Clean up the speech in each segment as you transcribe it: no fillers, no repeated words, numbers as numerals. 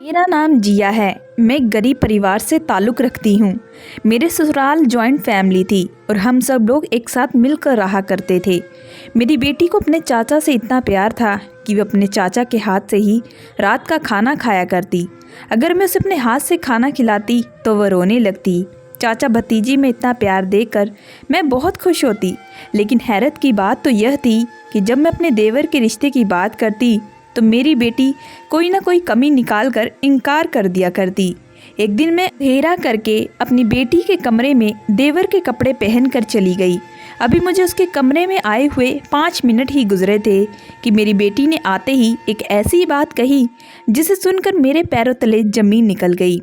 मेरा नाम जिया है। मैं एक गरीब परिवार से ताल्लुक़ रखती हूँ। मेरे ससुराल जॉइंट फैमिली थी और हम सब लोग एक साथ मिलकर रहा करते थे। मेरी बेटी को अपने चाचा से इतना प्यार था कि वह अपने चाचा के हाथ से ही रात का खाना खाया करती। अगर मैं उसे अपने हाथ से खाना खिलाती तो वह रोने लगती। चाचा भतीजी में इतना प्यार देकर मैं बहुत खुश होती। लेकिन हैरत की बात तो यह थी कि जब मैं अपने देवर के रिश्ते की बात करती तो मेरी बेटी कोई ना कोई कमी निकाल कर इनकार कर दिया करती। एक दिन मैं अंधेरा करके अपनी बेटी के कमरे में देवर के कपड़े पहन कर चली गई। अभी मुझे उसके कमरे में आए हुए 5 मिनट ही गुजरे थे कि मेरी बेटी ने आते ही एक ऐसी बात कही जिसे सुनकर मेरे पैरों तले जमीन निकल गई।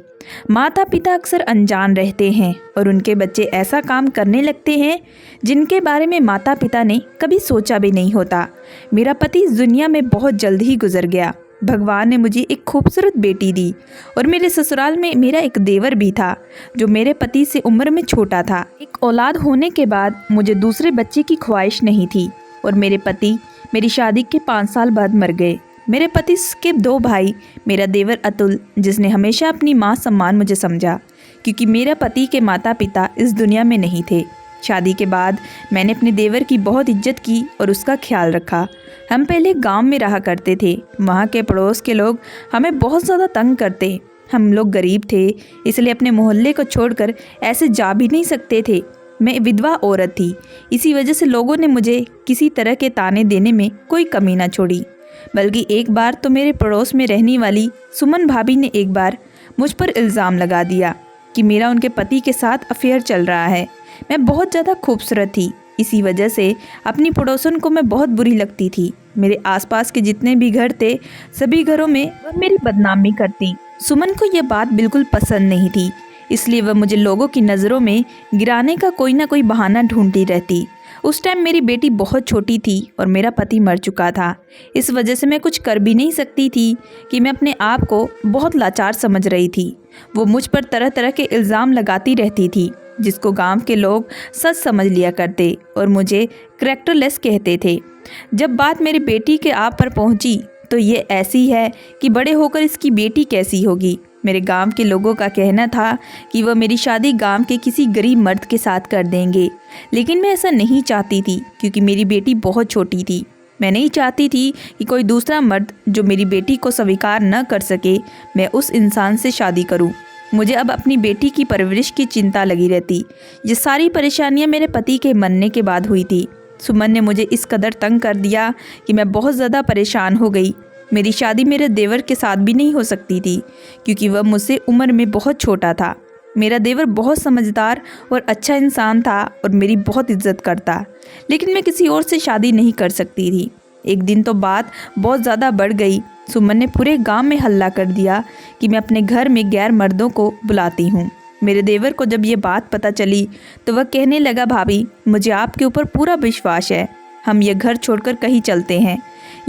माता पिता अक्सर अनजान रहते हैं और उनके बच्चे ऐसा काम करने लगते हैं जिनके बारे में माता पिता ने कभी सोचा भी नहीं होता। मेरा पति इस दुनिया में बहुत जल्द ही गुजर गया। भगवान ने मुझे एक खूबसूरत बेटी दी और मेरे ससुराल में मेरा एक देवर भी था जो मेरे पति से उम्र में छोटा था। एक औलाद होने के बाद मुझे दूसरे बच्चे की ख्वाहिश नहीं थी और मेरे पति मेरी शादी के 5 साल बाद मर गए। मेरे पति के 2 भाई, मेरा देवर अतुल जिसने हमेशा अपनी माँ सम्मान मुझे समझा क्योंकि मेरा पति के माता पिता इस दुनिया में नहीं थे। शादी के बाद मैंने अपने देवर की बहुत इज्जत की और उसका ख्याल रखा। हम पहले गांव में रहा करते थे। वहाँ के पड़ोस के लोग हमें बहुत ज़्यादा तंग करते। हम लोग गरीब थे इसलिए अपने मोहल्ले को छोड़कर ऐसे जा भी नहीं सकते थे। मैं विधवा औरत थी, इसी वजह से लोगों ने मुझे किसी तरह के ताने देने में कोई कमी ना छोड़ी। बल्कि एक बार तो मेरे पड़ोस में रहने वाली सुमन भाभी ने एक बार मुझ पर इल्ज़ाम लगा दिया कि मेरा उनके पति के साथ अफेयर चल रहा है। मैं बहुत ज़्यादा खूबसूरत थी, इसी वजह से अपनी पड़ोसन को मैं बहुत बुरी लगती थी। मेरे आसपास के जितने भी घर थे सभी घरों में वह मेरी बदनामी करती। सुमन को यह बात बिल्कुल पसंद नहीं थी, इसलिए वह मुझे लोगों की नज़रों में गिराने का कोई ना कोई बहाना ढूंढती रहती। उस टाइम मेरी बेटी बहुत छोटी थी और मेरा पति मर चुका था। इस वजह से मैं कुछ कर भी नहीं सकती थी कि मैं अपने आप को बहुत लाचार समझ रही थी। वो मुझ पर तरह तरह के इल्ज़ाम लगाती रहती थी जिसको गांव के लोग सच समझ लिया करते और मुझे करैक्टरलेस कहते थे। जब बात मेरी बेटी के आप पर पहुंची तो ये ऐसी है कि बड़े होकर इसकी बेटी कैसी होगी। मेरे गांव के लोगों का कहना था कि वह मेरी शादी गांव के किसी गरीब मर्द के साथ कर देंगे, लेकिन मैं ऐसा नहीं चाहती थी क्योंकि मेरी बेटी बहुत छोटी थी। मैं नहीं चाहती थी कि कोई दूसरा मर्द जो मेरी बेटी को स्वीकार न कर सके मैं उस इंसान से शादी करूं। मुझे अब अपनी बेटी की परवरिश की चिंता लगी रहती। ये सारी परेशानियां मेरे पति के मरने के बाद हुई थी। सुमन ने मुझे इस कदर तंग कर दिया कि मैं बहुत ज़्यादा परेशान हो गई। मेरी शादी मेरे देवर के साथ भी नहीं हो सकती थी क्योंकि वह मुझसे उम्र में बहुत छोटा था। मेरा देवर बहुत समझदार और अच्छा इंसान था और मेरी बहुत इज्जत करता, लेकिन मैं किसी और से शादी नहीं कर सकती थी। एक दिन तो बात बहुत ज़्यादा बढ़ गई। सुमन ने पूरे गांव में हल्ला कर दिया कि मैं अपने घर में गैर मर्दों को बुलाती हूँ। मेरे देवर को जब ये बात पता चली तो वह कहने लगा, भाभी मुझे आपके ऊपर पूरा विश्वास है, हम ये घर छोड़कर कहीं चलते हैं।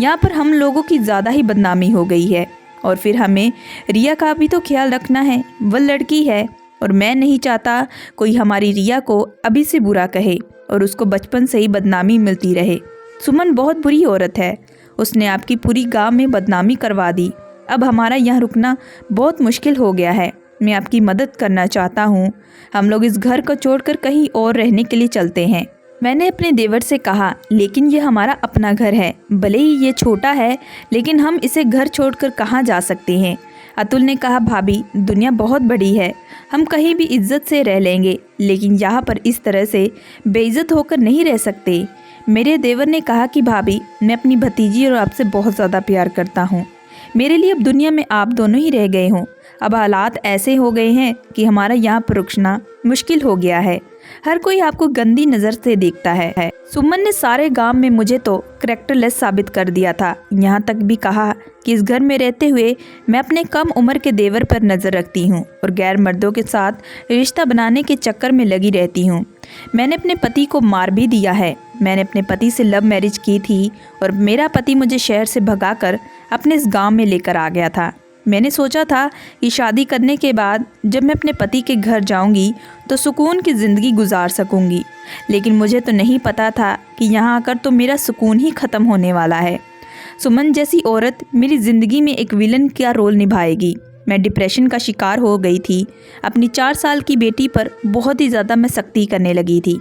यहाँ पर हम लोगों की ज़्यादा ही बदनामी हो गई है और फिर हमें रिया का भी तो ख्याल रखना है। वह लड़की है और मैं नहीं चाहता कोई हमारी रिया को अभी से बुरा कहे और उसको बचपन से ही बदनामी मिलती रहे। सुमन बहुत बुरी औरत है, उसने आपकी पूरी गांव में बदनामी करवा दी। अब हमारा यहाँ रुकना बहुत मुश्किल हो गया है। मैं आपकी मदद करना चाहता हूँ। हम लोग इस घर को छोड़कर कहीं और रहने के लिए चलते हैं। मैंने अपने देवर से कहा, लेकिन ये हमारा अपना घर है, भले ही ये छोटा है लेकिन हम इसे घर छोड़कर कहाँ जा सकते हैं। अतुल ने कहा, भाभी दुनिया बहुत बड़ी है, हम कहीं भी इज्जत से रह लेंगे, लेकिन यहाँ पर इस तरह से बेइज्जत होकर नहीं रह सकते। मेरे देवर ने कहा कि भाभी मैं अपनी भतीजी और आपसे बहुत ज़्यादा प्यार करता हूँ। मेरे लिए अब दुनिया में आप दोनों ही रह गए हों। अब हालात ऐसे हो गए हैं कि हमारा यहाँ पर रुकना मुश्किल हो गया है। हर कोई आपको गंदी नज़र से देखता है। सुमन ने सारे गांव में मुझे तो करैक्टरलेस साबित कर दिया था। यहाँ तक भी कहा कि इस घर में रहते हुए मैं अपने कम उम्र के देवर पर नज़र रखती हूँ और गैर मर्दों के साथ रिश्ता बनाने के चक्कर में लगी रहती हूँ। मैंने अपने पति को मार भी दिया है। मैंने अपने पति से लव मैरिज की थी और मेरा पति मुझे शहर से भगाकर अपने इस गाँव में लेकर आ गया था। मैंने सोचा था कि शादी करने के बाद जब मैं अपने पति के घर जाऊंगी तो सुकून की ज़िंदगी गुजार सकूंगी, लेकिन मुझे तो नहीं पता था कि यहाँ आकर तो मेरा सुकून ही ख़त्म होने वाला है। सुमन जैसी औरत मेरी ज़िंदगी में एक विलन का रोल निभाएगी। मैं डिप्रेशन का शिकार हो गई थी। अपनी 4 साल की बेटी पर बहुत ही ज़्यादा मैं सख्ती करने लगी थी।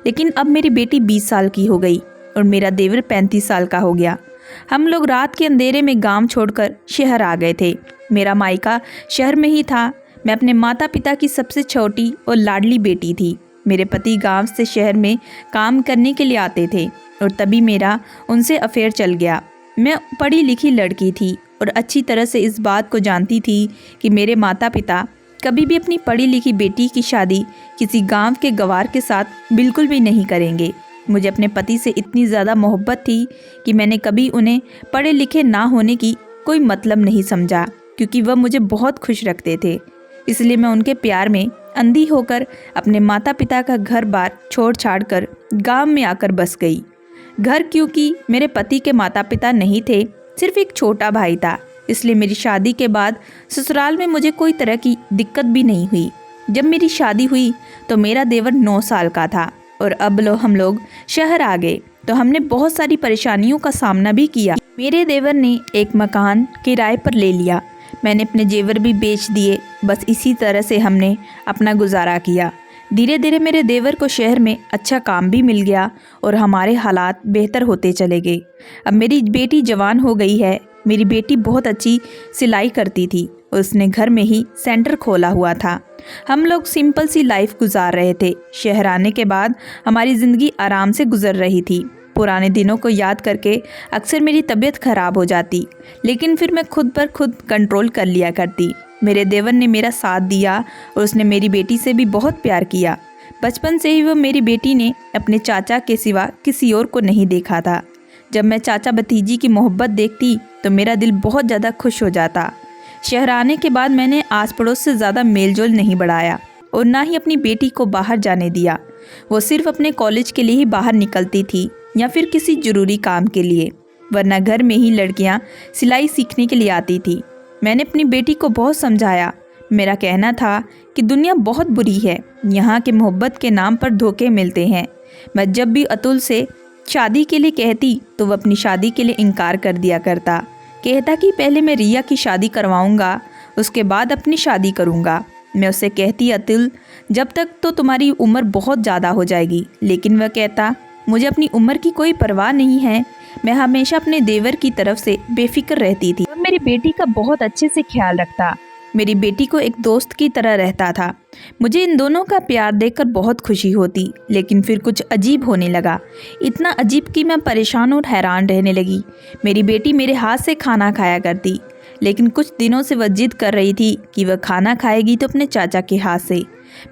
लेकिन अब मेरी बेटी 20 साल की हो गई और मेरा देवर 35 साल का हो गया। हम लोग रात के अंधेरे में गांव छोड़कर शहर आ गए थे। मेरा मायका शहर में ही था। मैं अपने माता पिता की सबसे छोटी और लाडली बेटी थी। मेरे पति गांव से शहर में काम करने के लिए आते थे और तभी मेरा उनसे अफेयर चल गया। मैं पढ़ी लिखी लड़की थी और अच्छी तरह से इस बात को जानती थी कि मेरे माता पिता कभी भी अपनी पढ़ी लिखी बेटी की शादी किसी गांव के गवार के साथ बिल्कुल भी नहीं करेंगे। मुझे अपने पति से इतनी ज़्यादा मोहब्बत थी कि मैंने कभी उन्हें पढ़े लिखे ना होने की कोई मतलब नहीं समझा, क्योंकि वह मुझे बहुत खुश रखते थे। इसलिए मैं उनके प्यार में अंधी होकर अपने माता पिता का घर बार छोड़ छाड़ कर गाँव में आकर बस गई। घर क्योंकि मेरे पति के माता पिता नहीं थे, सिर्फ एक छोटा भाई था, इसलिए मेरी शादी के बाद ससुराल में मुझे कोई तरह की दिक्कत भी नहीं हुई। जब मेरी शादी हुई तो मेरा देवर 9 साल का था और अब हम लोग शहर आ गए तो हमने बहुत सारी परेशानियों का सामना भी किया। मेरे देवर ने एक मकान किराए पर ले लिया। मैंने अपने जेवर भी बेच दिए। बस इसी तरह से हमने अपना गुजारा किया। धीरे धीरे मेरे देवर को शहर में अच्छा काम भी मिल गया और हमारे हालात बेहतर होते चले गए। अब मेरी बेटी जवान हो गई है। मेरी बेटी बहुत अच्छी सिलाई करती थी और उसने घर में ही सेंटर खोला हुआ था। हम लोग सिंपल सी लाइफ गुजार रहे थे। शहर आने के बाद हमारी ज़िंदगी आराम से गुजर रही थी। पुराने दिनों को याद करके अक्सर मेरी तबीयत खराब हो जाती, लेकिन फिर मैं खुद पर खुद कंट्रोल कर लिया करती। मेरे देवर ने मेरा साथ दिया और उसने मेरी बेटी से भी बहुत प्यार किया। बचपन से ही वो मेरी बेटी ने अपने चाचा के सिवा किसी और को नहीं देखा था। जब मैं चाचा भतीजी की मोहब्बत देखती तो मेरा दिल बहुत ज़्यादा खुश हो जाता। शहर आने के बाद मैंने आस पड़ोस से ज़्यादा मेलजोल नहीं बढ़ाया और ना ही अपनी बेटी को बाहर जाने दिया। वो सिर्फ अपने कॉलेज के लिए ही बाहर निकलती थी या फिर किसी ज़रूरी काम के लिए, वरना घर में ही लड़कियां सिलाई सीखने के लिए आती थी। मैंने अपनी बेटी को बहुत समझाया। मेरा कहना था कि दुनिया बहुत बुरी है, यहाँ के मोहब्बत के नाम पर धोखे मिलते हैं। मैं जब भी अतुल से शादी के लिए कहती तो वह अपनी शादी के लिए इनकार कर दिया करता। कहता कि पहले मैं रिया की शादी करवाऊंगा, उसके बाद अपनी शादी करूंगा। मैं उससे कहती अतुल, जब तक तो तुम्हारी उम्र बहुत ज़्यादा हो जाएगी। लेकिन वह कहता, मुझे अपनी उम्र की कोई परवाह नहीं है। मैं हमेशा अपने देवर की तरफ से बेफिक्र रहती थी। वह मेरी बेटी का बहुत अच्छे से ख्याल रखता। मेरी बेटी को एक दोस्त की तरह रहता था। मुझे इन दोनों का प्यार देखकर बहुत खुशी होती, लेकिन फिर कुछ अजीब होने लगा। इतना अजीब कि मैं परेशान और हैरान रहने लगी। मेरी बेटी मेरे हाथ से खाना खाया करती, लेकिन कुछ दिनों से वह जिद कर रही थी कि वह खाना खाएगी तो अपने चाचा के हाथ से।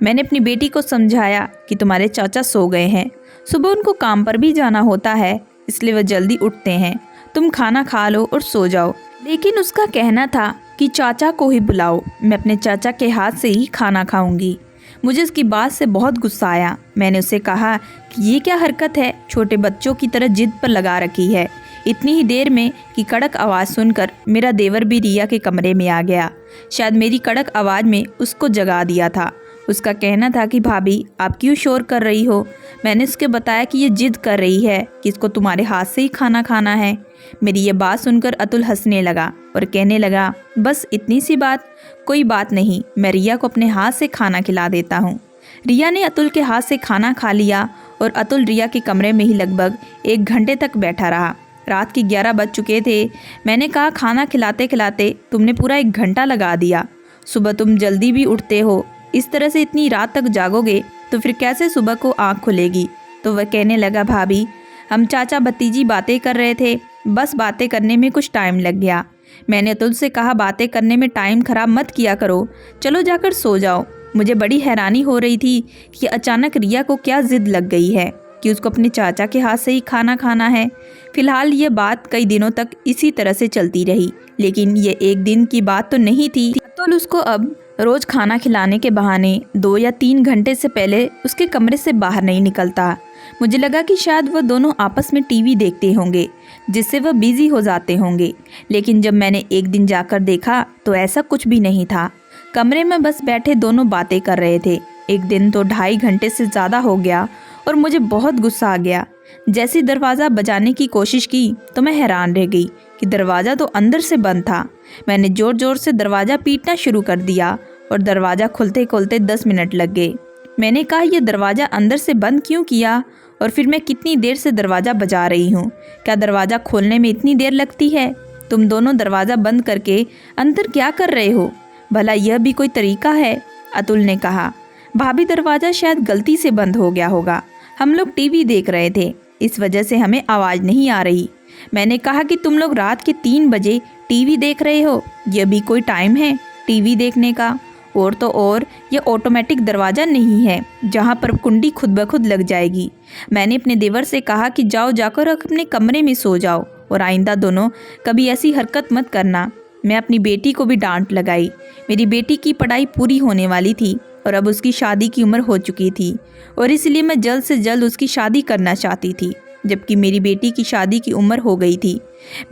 मैंने अपनी बेटी को समझाया कि तुम्हारे चाचा सो गए हैं, सुबह उनको काम पर भी जाना होता है, इसलिए वह जल्दी उठते हैं। तुम खाना खा लो और सो जाओ। लेकिन उसका कहना था कि चाचा को ही बुलाओ, मैं अपने चाचा के हाथ से ही खाना खाऊंगी। मुझे उसकी बात से बहुत गुस्सा आया। मैंने उससे कहा कि ये क्या हरकत है, छोटे बच्चों की तरह जिद पर लगा रखी है। इतनी ही देर में कि कड़क आवाज़ सुनकर मेरा देवर भी रिया के कमरे में आ गया। शायद मेरी कड़क आवाज़ में उसको जगा दिया था। उसका कहना था कि भाभी आप क्यों शोर कर रही हो। मैंने उसके बताया कि ये जिद कर रही है कि इसको तुम्हारे हाथ से ही खाना खाना है। मेरी ये बात सुनकर अतुल हंसने लगा और कहने लगा, बस इतनी सी बात, कोई बात नहीं, मैं रिया को अपने हाथ से खाना खिला देता हूँ। रिया ने अतुल के हाथ से खाना खा लिया और अतुल रिया के कमरे में ही लगभग 1 घंटे तक बैठा रहा। रात के 11 बज चुके थे। मैंने कहा, खाना खिलाते खिलाते तुमने पूरा 1 घंटा लगा दिया। सुबह तुम जल्दी भी उठते हो, इस तरह से इतनी रात तक जागोगे तो फिर कैसे सुबह को आँख खुलेगी। तो वह कहने लगा, भाभी हम चाचा भतीजी बातें कर रहे थे, बस बातें करने में कुछ टाइम लग गया। मैंने अतुल से कहा, बातें करने में टाइम खराब मत किया करो, चलो जाकर सो जाओ। मुझे बड़ी हैरानी हो रही थी कि अचानक रिया को क्या जिद लग गई है कि उसको अपने चाचा के हाथ से ही खाना खाना है। फिलहाल ये बात कई दिनों तक इसी तरह से चलती रही, लेकिन ये एक दिन की बात तो नहीं थी। अतुल उसको अब रोज़ खाना खिलाने के बहाने 2 या 3 घंटे से पहले उसके कमरे से बाहर नहीं निकलता। मुझे लगा कि शायद वह दोनों आपस में टीवी देखते होंगे, जिससे वह बिजी हो जाते होंगे। लेकिन जब मैंने एक दिन जाकर देखा तो ऐसा कुछ भी नहीं था। कमरे में बस बैठे दोनों बातें कर रहे थे। एक दिन तो 2.5 घंटे से ज़्यादा हो गया और मुझे बहुत गुस्सा आ गया। जैसे दरवाज़ा बजाने की कोशिश की तो मैं हैरान रह गई कि दरवाज़ा तो अंदर से बंद था। मैंने ज़ोर ज़ोर से दरवाज़ा पीटना शुरू कर दिया और दरवाज़ा खुलते खुलते 10 मिनट लग गए। मैंने कहा, यह दरवाज़ा अंदर से बंद क्यों किया और फिर मैं कितनी देर से दरवाज़ा बजा रही हूँ? क्या दरवाज़ा खोलने में इतनी देर लगती है? तुम दोनों दरवाज़ा बंद करके अंदर क्या कर रहे हो? भला यह भी कोई तरीका है? अतुल ने कहा। भाभी, दरवाज़ा शायद गलती से बंद हो गया होगा। हम लोग टीवी देख रहे थे, इस वजह से हमें आवाज़ नहीं आ रही। मैंने कहा कि तुम लोग रात के 3 बजे टीवी देख रहे हो, यह भी कोई टाइम है टीवी देखने का? और तो और यह ऑटोमेटिक दरवाज़ा नहीं है जहाँ पर कुंडी खुद ब खुद लग जाएगी। मैंने अपने देवर से कहा कि जाओ जाकर अपने कमरे में सो जाओ और आइंदा दोनों कभी ऐसी हरकत मत करना। मैं अपनी बेटी को भी डांट लगाई। मेरी बेटी की पढ़ाई पूरी होने वाली थी और अब उसकी शादी की उम्र हो चुकी थी और इसलिए मैं जल्द से जल्द उसकी शादी करना चाहती थी, जबकि मेरी बेटी की शादी की उम्र हो गई थी।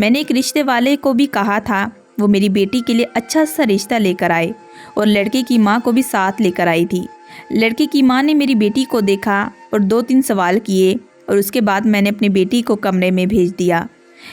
मैंने एक रिश्ते वाले को भी कहा था वो मेरी बेटी के लिए अच्छा सा रिश्ता लेकर आए और लड़के की माँ को भी साथ लेकर आई थी। लड़के की माँ ने मेरी बेटी को देखा और 2-3 सवाल किए और उसके बाद मैंने अपनी बेटी को कमरे में भेज दिया।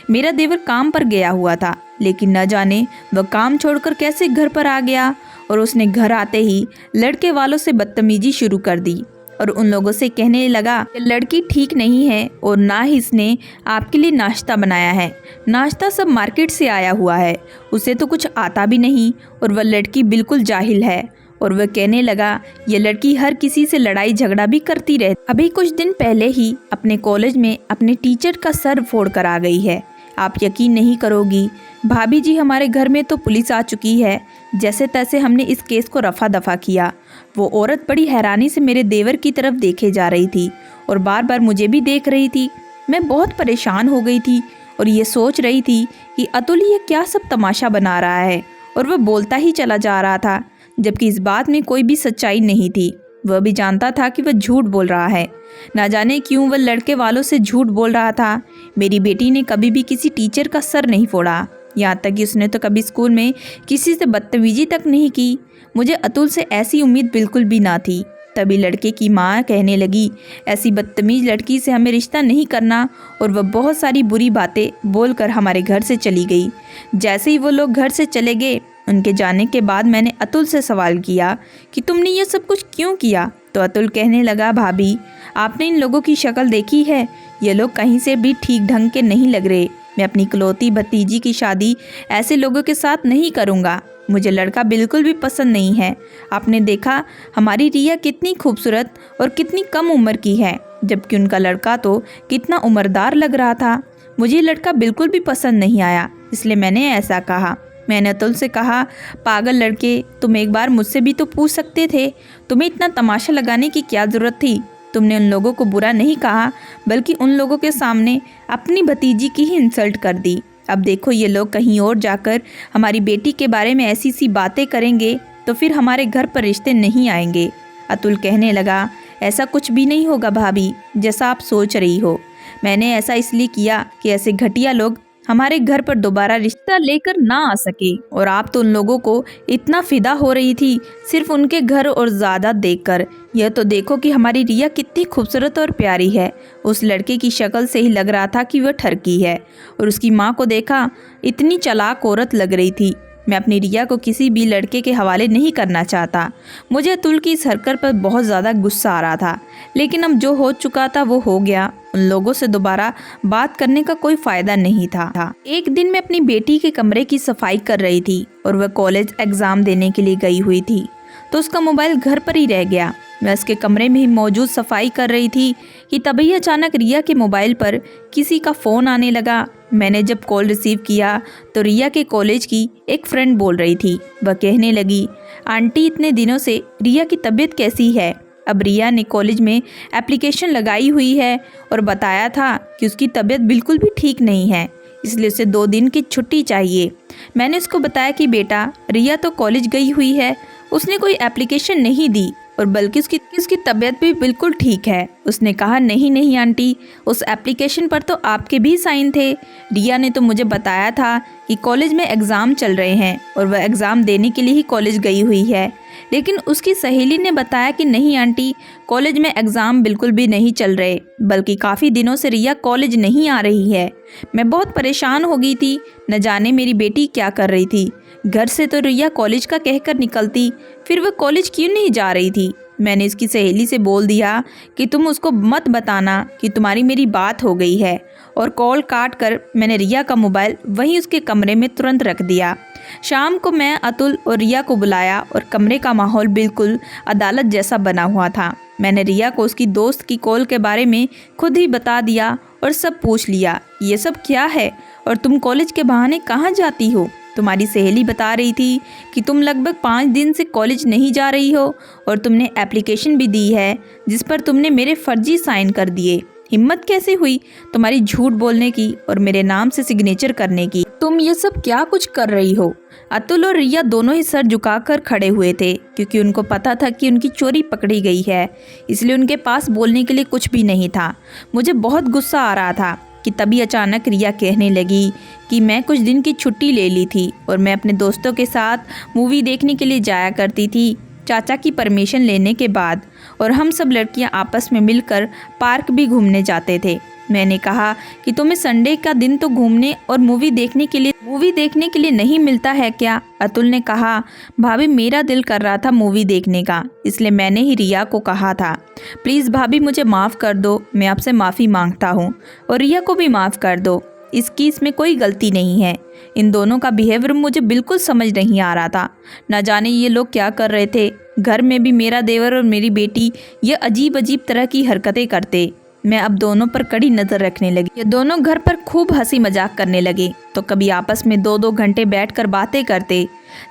मेरा देवर काम पर गया हुआ था, लेकिन न जाने वह काम छोड़कर कैसे घर पर आ गया और उसने घर आते ही लड़के वालों से बदतमीजी शुरू कर दी और उन लोगों से कहने लगा कि लड़की ठीक नहीं है और ना ही इसने आपके लिए नाश्ता बनाया है। नाश्ता सब मार्केट से आया हुआ है, उसे तो कुछ आता भी नहीं और वह लड़की बिल्कुल जाहिल है। और वह कहने लगा ये लड़की हर किसी से लड़ाई झगड़ा भी करती रहती। अभी कुछ दिन पहले ही अपने कॉलेज में अपने टीचर का सर फोड़ कर आ गई है। आप यकीन नहीं करोगी भाभी जी, हमारे घर में तो पुलिस आ चुकी है। जैसे तैसे हमने इस केस को रफा दफा किया। वो औरत बड़ी हैरानी से मेरे देवर की तरफ देखे जा रही थी और बार बार मुझे भी देख रही थी। मैं बहुत परेशान हो गई थी और ये सोच रही थी कि अतुल ये क्या सब तमाशा बना रहा है, और वह बोलता ही चला जा रहा था, जबकि इस बात में कोई भी सच्चाई नहीं थी। वह भी जानता था कि वह झूठ बोल रहा है। ना जाने क्यों वह लड़के वालों से झूठ बोल रहा था। मेरी बेटी ने कभी भी किसी टीचर का सर नहीं फोड़ा, यहाँ तक कि उसने तो कभी स्कूल में किसी से बदतमीजी तक नहीं की। मुझे अतुल से ऐसी उम्मीद बिल्कुल भी ना थी। तभी लड़के की माँ कहने लगी, ऐसी बदतमीज लड़की से हमें रिश्ता नहीं करना, और वह बहुत सारी बुरी बातें बोलकर हमारे घर से चली गई। जैसे ही वो लोग घर से चले गए, उनके जाने के बाद मैंने अतुल से सवाल किया कि तुमने ये सब कुछ क्यों किया? तो अतुल कहने लगा, भाभी आपने इन लोगों की शक्ल देखी है, ये लोग कहीं से भी ठीक ढंग के नहीं लग रहे। मैं अपनी इकलौती भतीजी की शादी ऐसे लोगों के साथ नहीं करूँगा। मुझे लड़का बिल्कुल भी पसंद नहीं है। आपने देखा हमारी रिया कितनी खूबसूरत और कितनी कम उम्र की है, जबकि उनका लड़का तो कितना उम्रदार लग रहा था। मुझे लड़का बिल्कुल भी पसंद नहीं आया, इसलिए मैंने ऐसा कहा। मैंने अतुल से कहा, पागल लड़के, तुम एक बार मुझसे भी तो पूछ सकते थे। तुम्हें इतना तमाशा लगाने की क्या ज़रूरत थी? तुमने उन लोगों को बुरा नहीं कहा, बल्कि उन लोगों के सामने अपनी भतीजी की ही इंसल्ट कर दी। अब देखो ये लोग कहीं और जाकर हमारी बेटी के बारे में ऐसी सी बातें करेंगे तो फिर हमारे घर पर रिश्ते नहीं आएंगे। अतुल कहने लगा, ऐसा कुछ भी नहीं होगा भाभी, जैसा आप सोच रही हो। मैंने ऐसा इसलिए किया कि ऐसे घटिया लोग हमारे घर पर दोबारा रिश्ता लेकर ना आ सके, और आप तो उन लोगों को इतना फिदा हो रही थी सिर्फ उनके घर और ज़्यादा देखकर। यह तो देखो कि हमारी रिया कितनी खूबसूरत और प्यारी है। उस लड़के की शक्ल से ही लग रहा था कि वह ठरकी है, और उसकी माँ को देखा, इतनी चालाक औरत लग रही थी। मैं अपनी रिया को किसी भी लड़के के हवाले नहीं करना चाहता। मुझे अतुल की इस हरकत पर बहुत ज़्यादा गुस्सा आ रहा था, लेकिन अब जो हो चुका था वो हो गया। उन लोगों से दोबारा बात करने का कोई फ़ायदा नहीं था। एक दिन मैं अपनी बेटी के कमरे की सफाई कर रही थी और वह कॉलेज एग्ज़ाम देने के लिए गई हुई थी, तो उसका मोबाइल घर पर ही रह गया। मैं उसके कमरे में ही मौजूद सफाई कर रही थी कि तभी अचानक रिया के मोबाइल पर किसी का फ़ोन आने लगा। मैंने जब कॉल रिसीव किया तो रिया के कॉलेज की एक फ्रेंड बोल रही थी। वह कहने लगी, आंटी इतने दिनों से रिया की तबीयत कैसी है? अब रिया ने कॉलेज में एप्लीकेशन लगाई हुई है और बताया था कि उसकी तबीयत बिल्कुल भी ठीक नहीं है, इसलिए उसे 2 दिन की छुट्टी चाहिए। मैंने उसको बताया कि बेटा, रिया तो कॉलेज गई हुई है, उसने कोई एप्लीकेशन नहीं दी, और बल्कि उसकी तबीयत भी बिल्कुल ठीक है। उसने कहा, नहीं नहीं आंटी, उस एप्लीकेशन पर तो आपके भी साइन थे। रिया ने तो मुझे बताया था कि कॉलेज में एग्ज़ाम चल रहे हैं और वह एग्ज़ाम देने के लिए ही कॉलेज गई हुई है। लेकिन उसकी सहेली ने बताया कि नहीं आंटी, कॉलेज में एग्ज़ाम बिल्कुल भी नहीं चल रहे, बल्कि काफ़ी दिनों से रिया कॉलेज नहीं आ रही है। मैं बहुत परेशान हो गई थी, न जाने मेरी बेटी क्या कर रही थी। घर से तो रिया कॉलेज का कहकर निकलती, फिर वह कॉलेज क्यों नहीं जा रही थी। मैंने इसकी सहेली से बोल दिया कि तुम उसको मत बताना कि तुम्हारी मेरी बात हो गई है, और कॉल काट कर मैंने रिया का मोबाइल वहीं उसके कमरे में तुरंत रख दिया। शाम को मैं अतुल और रिया को बुलाया और कमरे का माहौल बिल्कुल अदालत जैसा बना हुआ था। मैंने रिया को उसकी दोस्त की कॉल के बारे में खुद ही बता दिया और सब पूछ लिया, ये सब क्या है और तुम कॉलेज के बहाने कहाँ जाती हो। तुम्हारी सहेली बता रही थी कि तुम लगभग 5 दिन से कॉलेज नहीं जा रही हो और तुमने एप्लीकेशन भी दी है जिस पर तुमने मेरे फर्जी साइन कर दिए। हिम्मत कैसे हुई तुम्हारी झूठ बोलने की और मेरे नाम से सिग्नेचर करने की। तुम ये सब क्या कुछ कर रही हो। अतुल और रिया दोनों ही सर झुकाकर खड़े हुए थे, क्योंकि उनको पता था कि उनकी चोरी पकड़ी गई है, इसलिए उनके पास बोलने के लिए कुछ भी नहीं था। मुझे बहुत गुस्सा आ रहा था कि तभी अचानक रिया कहने लगी कि मैं कुछ दिन की छुट्टी ले ली थी और मैं अपने दोस्तों के साथ मूवी देखने के लिए जाया करती थी चाचा की परमिशन लेने के बाद, और हम सब लड़कियां आपस में मिलकर पार्क भी घूमने जाते थे। मैंने कहा कि तुम्हें संडे का दिन तो घूमने और मूवी देखने के लिए नहीं मिलता है क्या। अतुल ने कहा, भाभी मेरा दिल कर रहा था मूवी देखने का, इसलिए मैंने ही रिया को कहा था। प्लीज़ भाभी मुझे माफ़ कर दो, मैं आपसे माफ़ी मांगता हूँ, और रिया को भी माफ़ कर दो, इसमें कोई गलती नहीं है। इन दोनों का बिहेवियर मुझे बिल्कुल समझ नहीं आ रहा था। न जाने ये लोग क्या कर रहे थे। घर में भी मेरा देवर और मेरी बेटी ये अजीब अजीब तरह की हरकतें करते। मैं अब दोनों पर कड़ी नज़र रखने लगी। ये दोनों घर पर खूब हंसी मजाक करने लगे, तो कभी आपस में 2-2 घंटे बैठकर बातें करते।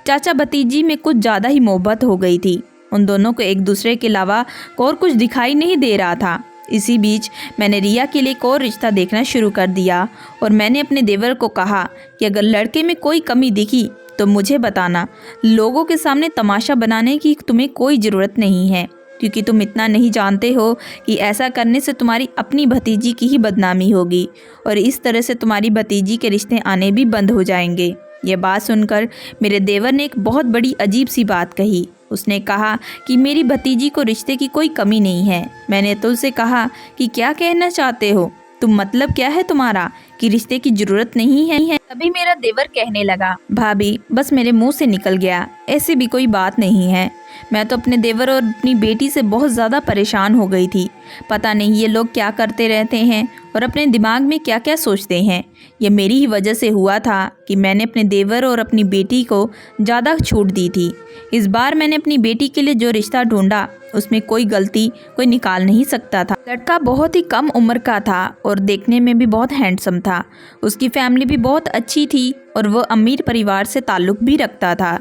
चाचा भतीजी में कुछ ज़्यादा ही मोहब्बत हो गई थी। उन दोनों को एक दूसरे के अलावा और कुछ दिखाई नहीं दे रहा था। इसी बीच मैंने रिया के लिए एक और रिश्ता देखना शुरू कर दिया, और मैंने अपने देवर को कहा कि अगर लड़के में कोई कमी दिखी तो मुझे बताना। लोगों के सामने तमाशा बनाने की तुम्हें कोई ज़रूरत नहीं है, क्योंकि तुम इतना नहीं जानते हो कि ऐसा करने से तुम्हारी अपनी भतीजी की ही बदनामी होगी, और इस तरह से तुम्हारी भतीजी के रिश्ते आने भी बंद हो जाएंगे। ये बात सुनकर मेरे देवर ने एक बहुत बड़ी अजीब सी बात कही। उसने कहा कि मेरी भतीजी को रिश्ते की कोई कमी नहीं है। मैंने अतुल से कहा कि क्या कहना चाहते हो तुम, मतलब क्या है तुम्हारा कि रिश्ते की जरूरत नहीं है। तभी मेरा देवर कहने लगा, भाभी बस मेरे मुंह से निकल गया, ऐसी भी कोई बात नहीं है। मैं तो अपने देवर और अपनी बेटी से बहुत ज़्यादा परेशान हो गई थी। पता नहीं ये लोग क्या करते रहते हैं और अपने दिमाग में क्या क्या सोचते हैं। ये मेरी ही वजह से हुआ था कि मैंने अपने देवर और अपनी बेटी को ज़्यादा छूट दी थी। इस बार मैंने अपनी बेटी के लिए जो रिश्ता ढूंढा उसमें कोई गलती कोई निकाल नहीं सकता था। लड़का बहुत ही कम उम्र का था और देखने में भी बहुत हैंडसम था। उसकी फैमिली भी बहुत अच्छी थी और वह अमीर परिवार से ताल्लुक़ भी रखता था।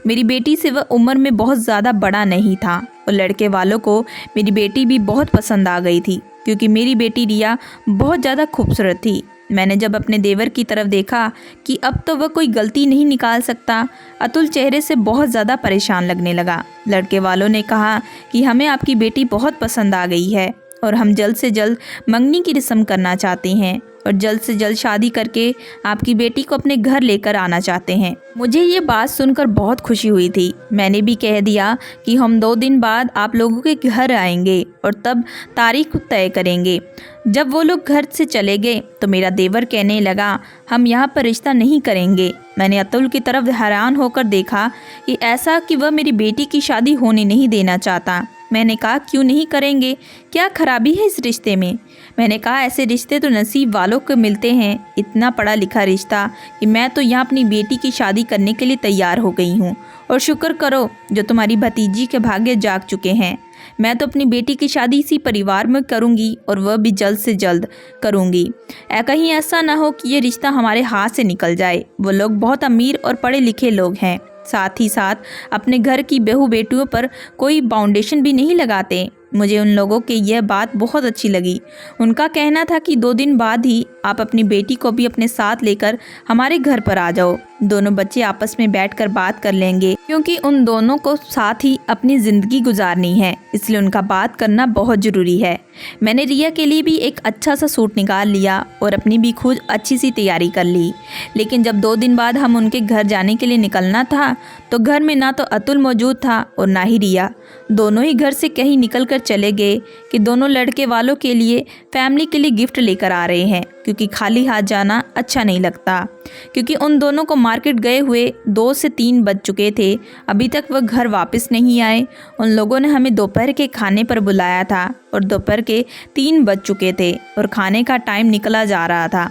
मेरी बेटी से वह उम्र में बहुत ज़्यादा बड़ा नहीं था, और लड़के वालों को मेरी बेटी भी बहुत पसंद आ गई थी, क्योंकि मेरी बेटी रिया बहुत ज़्यादा खूबसूरत थी। मैंने जब अपने देवर की तरफ देखा कि अब तो वह कोई गलती नहीं निकाल सकता, अतुल चेहरे से बहुत ज़्यादा परेशान लगने लगा। लड़के वालों ने कहा कि हमें आपकी बेटी बहुत पसंद आ गई है और हम जल्द से जल्द मंगनी की रस्म करना चाहते हैं और जल्द से जल्द शादी करके आपकी बेटी को अपने घर लेकर आना चाहते हैं। मुझे ये बात सुनकर बहुत खुशी हुई थी। मैंने भी कह दिया कि हम 2 दिन बाद आप लोगों के घर आएंगे और तब तारीख तय करेंगे। जब वो लोग घर से चले गए तो मेरा देवर कहने लगा, हम यहाँ पर रिश्ता नहीं करेंगे। मैंने अतुल की तरफ हैरान होकर देखा कि ऐसा कि वह मेरी बेटी की शादी होने नहीं देना चाहता। मैंने कहा, क्यों नहीं करेंगे, क्या खराबी है इस रिश्ते में। मैंने कहा, ऐसे रिश्ते तो नसीब वालों को मिलते हैं, इतना पढ़ा लिखा रिश्ता कि मैं तो यहाँ अपनी बेटी की शादी करने के लिए तैयार हो गई हूँ, और शुक्र करो जो तुम्हारी भतीजी के भाग्य जाग चुके हैं। मैं तो अपनी बेटी की शादी इसी परिवार में करूँगी और वह भी जल्द से जल्द करूँगी। कहीं ऐसा ना हो कि ये रिश्ता हमारे हाथ से निकल जाए। वो लोग बहुत अमीर और पढ़े लिखे लोग हैं, साथ ही साथ अपने घर की बहू बेटियों पर कोई बाउंडेशन भी नहीं लगाते। मुझे उन लोगों की यह बात बहुत अच्छी लगी। उनका कहना था कि 2 दिन बाद ही आप अपनी बेटी को भी अपने साथ लेकर हमारे घर पर आ जाओ। दोनों बच्चे आपस में बैठकर बात कर लेंगे, क्योंकि उन दोनों को साथ ही अपनी ज़िंदगी गुजारनी है, इसलिए उनका बात करना बहुत ज़रूरी है। मैंने रिया के लिए भी एक अच्छा सा सूट निकाल लिया और अपनी भी खुद अच्छी सी तैयारी कर ली। लेकिन जब 2 दिन बाद हम उनके घर जाने के लिए निकलना था तो घर में ना तो अतुल मौजूद था और ना ही रिया। दोनों ही घर से कहीं निकल कर चले गए कि दोनों लड़के वालों के लिए फैमिली के लिए गिफ्ट लेकर आ रहे हैं, क्योंकि खाली हाथ जाना अच्छा नहीं लगता। क्योंकि उन दोनों को मार्केट गए हुए 2 से 3 बज चुके थे, अभी तक वह घर वापस नहीं आए। उन लोगों ने हमें दोपहर के खाने पर बुलाया था और दोपहर के 3 बज चुके थे और खाने का टाइम निकला जा रहा था।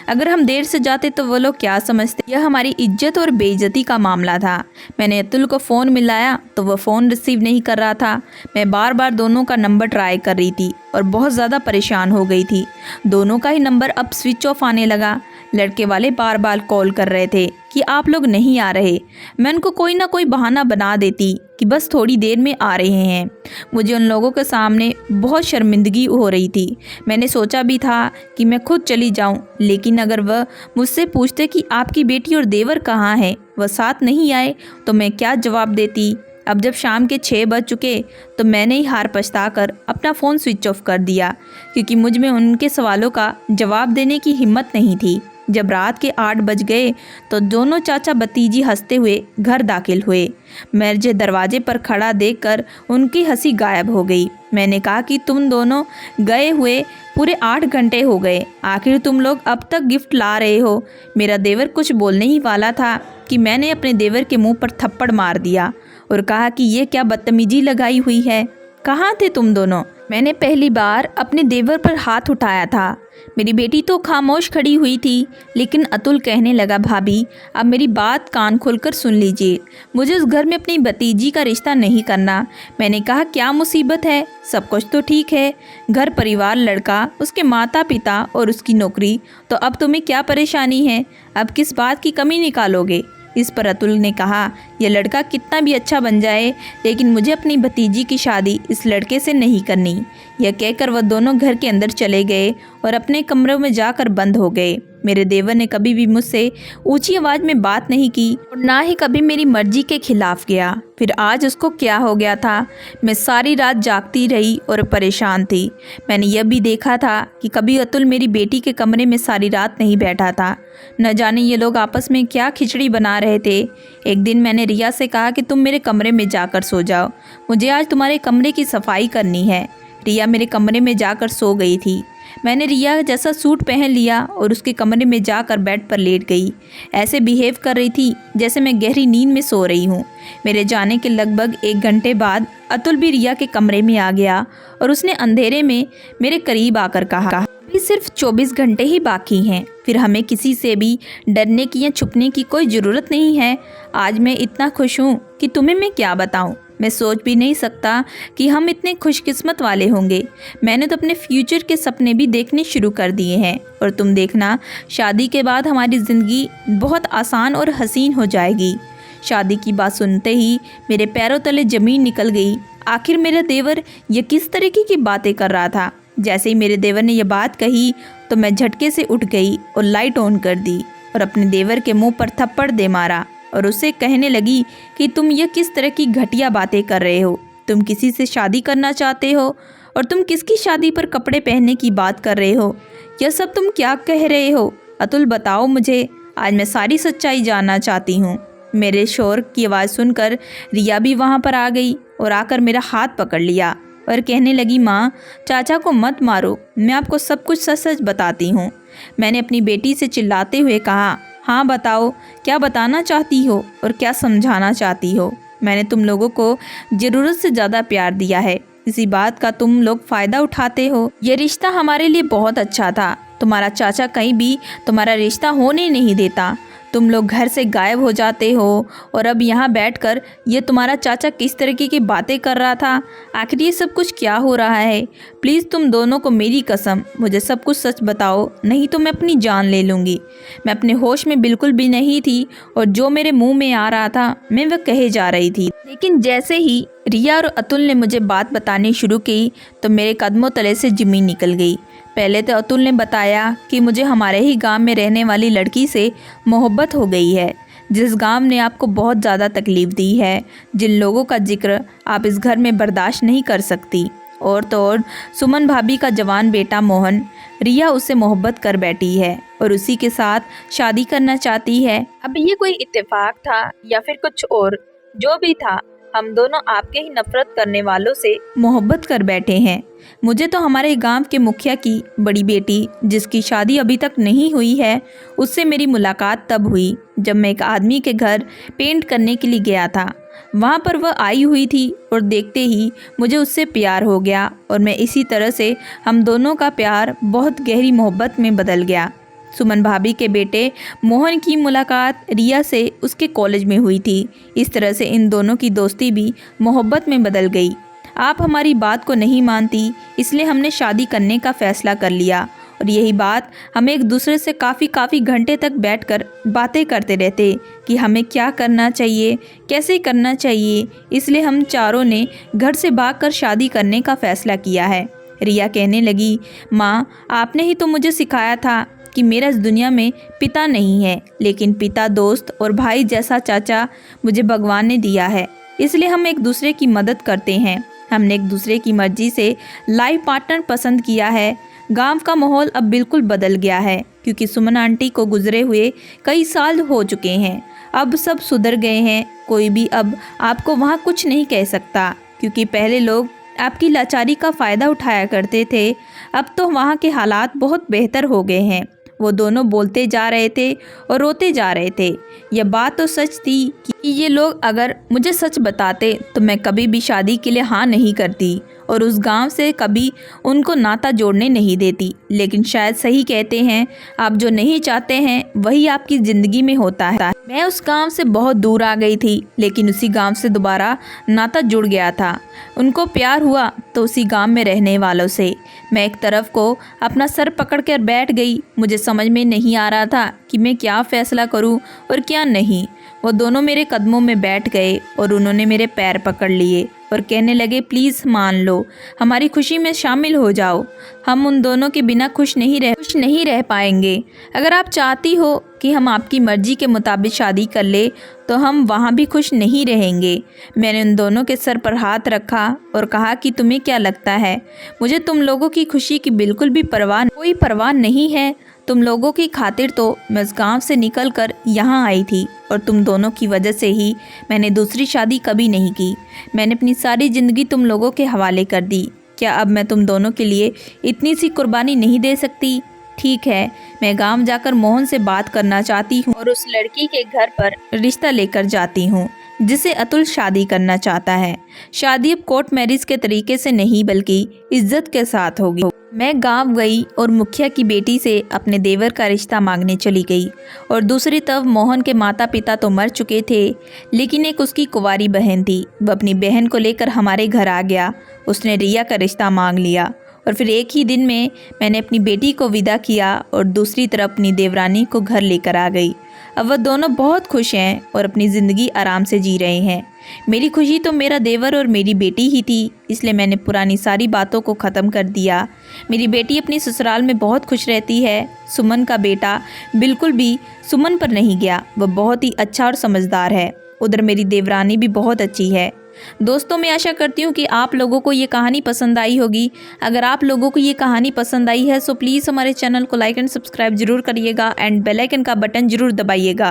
अगर हम देर से जाते तो वो लोग क्या समझते, यह हमारी इज्जत और बेइज्जती का मामला था। मैंने अतुल को फ़ोन मिलाया तो वह फ़ोन रिसीव नहीं कर रहा था। मैं बार बार दोनों का नंबर ट्राई कर रही थी और बहुत ज़्यादा परेशान हो गई थी। दोनों का ही नंबर अब स्विच ऑफ आने लगा। लड़के वाले बार बार कॉल कर रहे थे कि आप लोग नहीं आ रहे। मैं उनको कोई ना कोई बहाना बना देती कि बस थोड़ी देर में आ रहे हैं। मुझे उन लोगों के सामने बहुत शर्मिंदगी हो रही थी। मैंने सोचा भी था कि मैं खुद चली जाऊं, लेकिन अगर वह मुझसे पूछते कि आपकी बेटी और देवर कहाँ हैं, वह साथ नहीं आए, तो मैं क्या जवाब देती। अब जब शाम के 6 बज चुके तो मैंने ही हार पछताकर अपना फ़ोन स्विच ऑफ कर दिया, क्योंकि मुझ में उनके सवालों का जवाब देने की हिम्मत नहीं थी। जब रात के 8 बज गए तो दोनों चाचा भतीजी हंसते हुए घर दाखिल हुए। मुझे दरवाजे पर खड़ा देखकर उनकी हंसी गायब हो गई। मैंने कहा कि तुम दोनों गए हुए पूरे 8 घंटे हो गए, आखिर तुम लोग अब तक गिफ्ट ला रहे हो। मेरा देवर कुछ बोलने ही वाला था कि मैंने अपने देवर के मुंह पर थप्पड़ मार दिया और कहा कि ये क्या बदतमीजी लगाई हुई है, कहाँ थे तुम दोनों। मैंने पहली बार अपने देवर पर हाथ उठाया था। मेरी बेटी तो खामोश खड़ी हुई थी, लेकिन अतुल कहने लगा, भाभी अब मेरी बात कान खोलकर सुन लीजिए, मुझे उस घर में अपनी भतीजी का रिश्ता नहीं करना। मैंने कहा क्या मुसीबत है, सब कुछ तो ठीक है, घर परिवार, लड़का, उसके माता पिता और उसकी नौकरी, तो अब तुम्हें क्या परेशानी है, अब किस बात की कमी निकालोगे। इस पर अतुल ने कहा, यह लड़का कितना भी अच्छा बन जाए, लेकिन मुझे अपनी भतीजी की शादी इस लड़के से नहीं करनी। यह कहकर वह दोनों घर के अंदर चले गए और अपने कमरों में जाकर बंद हो गए। मेरे देवर ने कभी भी मुझसे ऊंची आवाज़ में बात नहीं की और ना ही कभी मेरी मर्जी के खिलाफ गया। फिर आज उसको क्या हो गया था। मैं सारी रात जागती रही और परेशान थी। मैंने यह भी देखा था कि कभी अतुल मेरी बेटी के कमरे में सारी रात नहीं बैठा था। न जाने ये लोग आपस में क्या खिचड़ी बना रहे थे। एक दिन मैंने रिया से कहा कि तुम मेरे कमरे में जाकर सो जाओ, मुझे आज तुम्हारे कमरे की सफाई करनी है। रिया मेरे कमरे में जाकर सो गई थी। मैंने रिया जैसा सूट पहन लिया और उसके कमरे में जाकर बेड पर लेट गई। ऐसे बिहेव कर रही थी जैसे मैं गहरी नींद में सो रही हूँ। मेरे जाने के लगभग 1 घंटे बाद अतुल भी रिया के कमरे में आ गया और उसने अंधेरे में मेरे करीब आकर कहा, अभी सिर्फ 24 घंटे ही बाकी हैं, फिर हमें किसी से भी डरने की या छुपने की कोई ज़रूरत नहीं है। आज मैं इतना खुश हूँ कि तुम्हें मैं क्या बताऊँ। मैं सोच भी नहीं सकता कि हम इतने खुशकिस्मत वाले होंगे। मैंने तो अपने फ्यूचर के सपने भी देखने शुरू कर दिए हैं और तुम देखना, शादी के बाद हमारी ज़िंदगी बहुत आसान और हसीन हो जाएगी। शादी की बात सुनते ही मेरे पैरों तले ज़मीन निकल गई। आखिर मेरा देवर ये किस तरीके की बातें कर रहा था। जैसे ही मेरे देवर ने यह बात कही तो मैं झटके से उठ गई और लाइट ऑन कर दी और अपने देवर के मुँह पर थप्पड़ दे मारा और उससे कहने लगी कि तुम यह किस तरह की घटिया बातें कर रहे हो। तुम किसी से शादी करना चाहते हो और तुम किसकी शादी पर कपड़े पहनने की बात कर रहे हो। यह सब तुम क्या कह रहे हो। अतुल बताओ मुझे, आज मैं सारी सच्चाई जानना चाहती हूँ। मेरे शोर की आवाज़ सुनकर रिया भी वहाँ पर आ गई और आकर मेरा हाथ पकड़ लिया और कहने लगी, माँ चाचा को मत मारो, मैं आपको सब कुछ सच सच बताती हूँ। मैंने अपनी बेटी से चिल्लाते हुए कहा, हाँ बताओ, क्या बताना चाहती हो और क्या समझाना चाहती हो। मैंने तुम लोगों को ज़रूरत से ज़्यादा प्यार दिया है, इसी बात का तुम लोग फ़ायदा उठाते हो। ये रिश्ता हमारे लिए बहुत अच्छा था, तुम्हारा चाचा कहीं भी तुम्हारा रिश्ता होने नहीं देता। तुम लोग घर से गायब हो जाते हो और अब यहाँ बैठकर ये तुम्हारा चाचा किस तरीके की बातें कर रहा था। आखिर ये सब कुछ क्या हो रहा है? प्लीज़ तुम दोनों को मेरी कसम मुझे सब कुछ सच बताओ, नहीं तो मैं अपनी जान ले लूँगी। मैं अपने होश में बिल्कुल भी नहीं थी और जो मेरे मुंह में आ रहा था मैं वह कहे जा रही थी। लेकिन जैसे ही रिया और अतुल ने मुझे बात बतानी शुरू की तो मेरे कदमों तले से ज़मीन निकल गई। पहले तो अतुल ने बताया कि मुझे हमारे ही गांव में रहने वाली लड़की से मोहब्बत हो गई है, जिस गांव ने आपको बहुत ज़्यादा तकलीफ़ दी है, जिन लोगों का जिक्र आप इस घर में बर्दाश्त नहीं कर सकती। और तो और सुमन भाभी का जवान बेटा मोहन, रिया उससे मोहब्बत कर बैठी है और उसी के साथ शादी करना चाहती है। अब ये कोई इत्तेफाक था या फिर कुछ और, जो भी था हम दोनों आपके ही नफरत करने वालों से मोहब्बत कर बैठे हैं। मुझे तो हमारे गांव के मुखिया की बड़ी बेटी, जिसकी शादी अभी तक नहीं हुई है, उससे मेरी मुलाकात तब हुई जब मैं एक आदमी के घर पेंट करने के लिए गया था। वहाँ पर वह आई हुई थी और देखते ही मुझे उससे प्यार हो गया और मैं इसी तरह से हम दोनों का प्यार बहुत गहरी मोहब्बत में बदल गया। सुमन भाभी के बेटे मोहन की मुलाकात रिया से उसके कॉलेज में हुई थी। इस तरह से इन दोनों की दोस्ती भी मोहब्बत में बदल गई। आप हमारी बात को नहीं मानती, इसलिए हमने शादी करने का फ़ैसला कर लिया और यही बात हम एक दूसरे से काफ़ी घंटे तक बैठकर बातें करते रहते कि हमें क्या करना चाहिए, कैसे करना चाहिए। इसलिए हम चारों ने घर से भागकर शादी करने का फ़ैसला किया है। रिया कहने लगी, माँ आपने ही तो मुझे सिखाया था कि मेरा इस दुनिया में पिता नहीं है, लेकिन पिता, दोस्त और भाई जैसा चाचा मुझे भगवान ने दिया है। इसलिए हम एक दूसरे की मदद करते हैं। हमने एक दूसरे की मर्जी से लाइफ पार्टनर पसंद किया है। गांव का माहौल अब बिल्कुल बदल गया है क्योंकि सुमन आंटी को गुजरे हुए कई साल हो चुके हैं। अब सब सुधर गए हैं। कोई भी अब आपको वहाँ कुछ नहीं कह सकता, क्योंकि पहले लोग आपकी लाचारी का फ़ायदा उठाया करते थे। अब तो वहाँ के हालात बहुत बेहतर हो गए हैं। वो दोनों बोलते जा रहे थे और रोते जा रहे थे। यह बात तो सच थी कि ये लोग अगर मुझे सच बताते तो मैं कभी भी शादी के लिए हाँ नहीं करती और उस गांव से कभी उनको नाता जोड़ने नहीं देती। लेकिन शायद सही कहते हैं, आप जो नहीं चाहते हैं वही आपकी ज़िंदगी में होता है। मैं उस गांव से बहुत दूर आ गई थी, लेकिन उसी गांव से दोबारा नाता जुड़ गया था। उनको प्यार हुआ तो उसी गांव में रहने वालों से। मैं एक तरफ को अपना सर पकड़ कर बैठ गई। मुझे समझ में नहीं आ रहा था कि मैं क्या फ़ैसला करूं और क्या नहीं। वो दोनों मेरे कदमों में बैठ गए और उन्होंने मेरे पैर पकड़ लिए और कहने लगे, प्लीज़ मान लो, हमारी खुशी में शामिल हो जाओ। हम उन दोनों के बिना खुश नहीं रह पाएंगे। अगर आप चाहती हो कि हम आपकी मर्ज़ी के मुताबिक शादी कर ले तो हम वहाँ भी खुश नहीं रहेंगे। मैंने उन दोनों के सर पर हाथ रखा और कहा कि तुम्हें क्या लगता है, मुझे तुम लोगों की खुशी की बिल्कुल भी कोई परवाह नहीं है। तुम लोगों की खातिर तो मैं उस गांव से निकलकर यहाँ आई थी और तुम दोनों की वजह से ही मैंने दूसरी शादी कभी नहीं की। मैंने अपनी सारी ज़िंदगी तुम लोगों के हवाले कर दी। क्या अब मैं तुम दोनों के लिए इतनी सी कुर्बानी नहीं दे सकती? ठीक है, मैं गांव जाकर मोहन से बात करना चाहती हूँ और उस लड़की के घर पर रिश्ता लेकर जाती हूँ जिसे अतुल शादी करना चाहता है। शादी अब कोर्ट मैरिज के तरीके से नहीं बल्कि इज्जत के साथ होगी। मैं गांव गई और मुखिया की बेटी से अपने देवर का रिश्ता मांगने चली गई और दूसरी तरफ मोहन के माता पिता तो मर चुके थे, लेकिन एक उसकी कुंवारी बहन थी। वह अपनी बहन को लेकर हमारे घर आ गया। उसने रिया का रिश्ता मांग लिया और फिर एक ही दिन में मैंने अपनी बेटी को विदा किया और दूसरी तरफ अपनी देवरानी को घर लेकर आ गई। अब वह दोनों बहुत खुश हैं और अपनी ज़िंदगी आराम से जी रहे हैं। मेरी खुशी तो मेरा देवर और मेरी बेटी ही थी, इसलिए मैंने पुरानी सारी बातों को ख़त्म कर दिया। मेरी बेटी अपनी ससुराल में बहुत खुश रहती है। सुमन का बेटा बिल्कुल भी सुमन पर नहीं गया, वह बहुत ही अच्छा और समझदार है। उधर मेरी देवरानी भी बहुत अच्छी है। दोस्तों, मैं आशा करती हूँ कि आप लोगों को ये कहानी पसंद आई होगी। अगर आप लोगों को ये कहानी पसंद आई है तो प्लीज़ हमारे चैनल को लाइक एंड सब्सक्राइब जरूर करिएगा एंड बेल आइकन का बटन जरूर दबाइएगा।